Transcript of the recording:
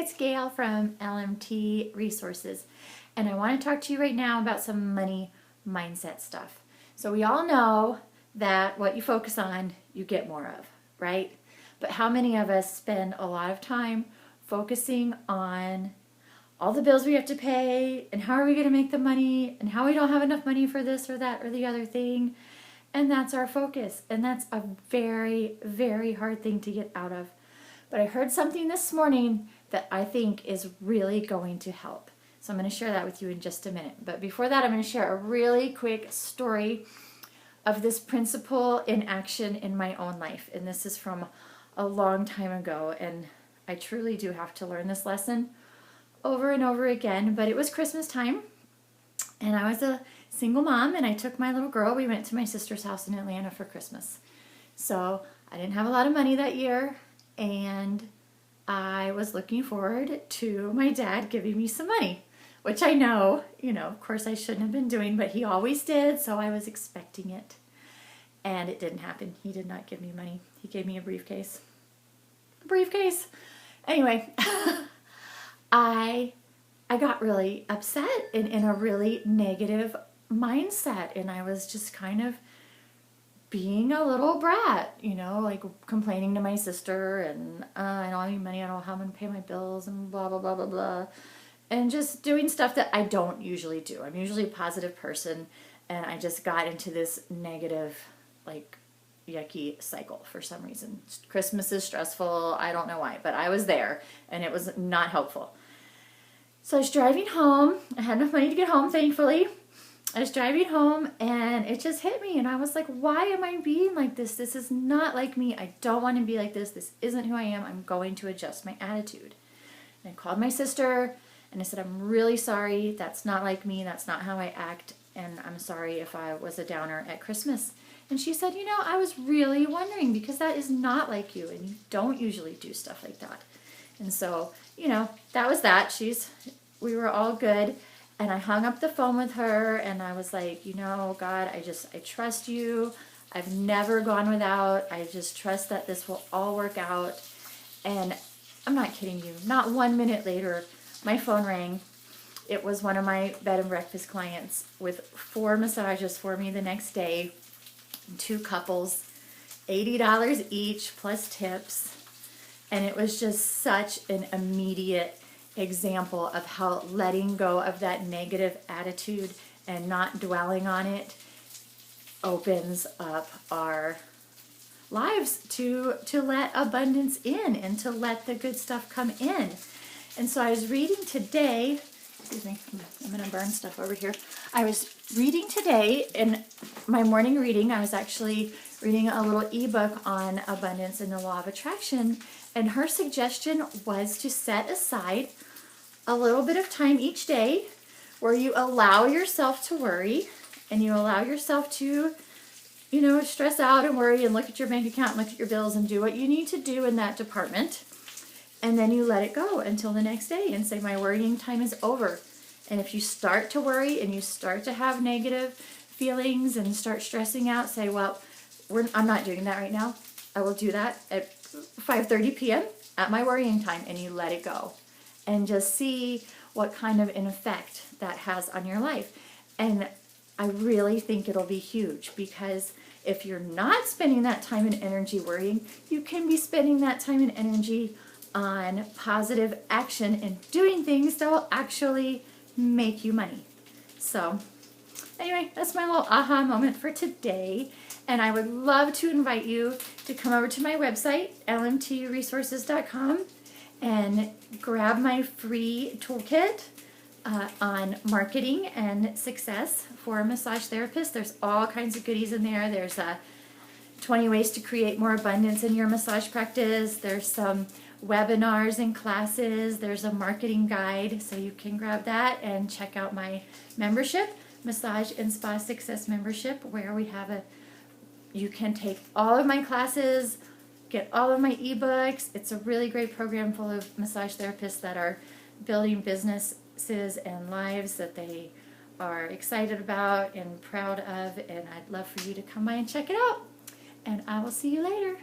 it's Gail from LMT Resources, and I want to talk to you right now about some money mindset stuff. So we all know that what you focus on, you get more of, right? But how many of us spend a lot of time focusing on all the bills we have to pay, and how are we going to make the money, and how we don't have enough money for this or that or the other thing, and that's our focus, and that's a very, very hard thing to get out of. But I heard something this morning that I think is really going to help. So I'm going to share that with you in just a minute. But before that, I'm going to share a really quick story of this principle in action in my own life. And this is from a long time ago. And I truly do have to learn this lesson over and over again. But it was Christmas time. And I was a single mom. And I took my little girl. We went to my sister's house in Atlanta for Christmas. So I didn't have a lot of money that year. And I was looking forward to my dad giving me some money, which I know, of course I shouldn't have been doing, but he always did, so I was expecting it. And it didn't happen. He did not give me money. He gave me a briefcase. A briefcase. Anyway, I got really upset and in a really negative mindset, and I was just kind of being a little brat, like complaining to my sister and I don't have any money, I don't know how I'm going to pay my bills and blah, blah, blah, blah, blah. And just doing stuff that I don't usually do. I'm usually a positive person, and I just got into this negative, yucky cycle for some reason. Christmas is stressful, I don't know why, but I was there and it was not helpful. So I was driving home. I had enough money to get home, thankfully. I was driving home and it just hit me, and I was like, why am I being like this? This is not like me. I don't want to be like this. This isn't who I am. I'm going to adjust my attitude. And I called my sister and I said, I'm really sorry. That's not like me. That's not how I act. And I'm sorry if I was a downer at Christmas. And she said, I was really wondering, because that is not like you, and you don't usually do stuff like that. And so, that was that. We were all good. And I hung up the phone with her, and I was like, God, I trust you. I've never gone without. I just trust that this will all work out. And I'm not kidding you. Not 1 minute later, my phone rang. It was one of my bed and breakfast clients with 4 massages for me the next day. 2 couples, $80 each plus tips. And it was just such an immediate example of how letting go of that negative attitude and not dwelling on it opens up our lives to let abundance in and to let the good stuff come in. And so I was reading today, excuse me, I'm going to burn stuff over here. I was reading today, in my morning reading, I was actually reading a little ebook on abundance and the law of attraction, and her suggestion was to set aside a little bit of time each day where you allow yourself to worry, and you allow yourself to, stress out and worry and look at your bank account and look at your bills and do what you need to do in that department. And then you let it go until the next day and say, my worrying time is over. And if you start to worry and you start to have negative feelings and start stressing out, say, well, I'm not doing that right now. I will do that at 5:30 p.m. at my worrying time, and you let it go. And just see what kind of an effect that has on your life. And I really think it'll be huge, because if you're not spending that time and energy worrying, you can be spending that time and energy on positive action and doing things that will actually make you money. So anyway, that's my little aha moment for today. And I would love to invite you to come over to my website, lmtresources.com, and grab my free toolkit on marketing and success for massage therapists. There's all kinds of goodies in there. There's 20 ways to create more abundance in your massage practice. There's some webinars and classes. There's a marketing guide, so you can grab that and check out my membership, Massage and Spa Success membership, where you can take all of my classes, get all of my ebooks. It's a really great program full of massage therapists that are building businesses and lives that they are excited about and proud of, and I'd love for you to come by and check it out. And I will see you later.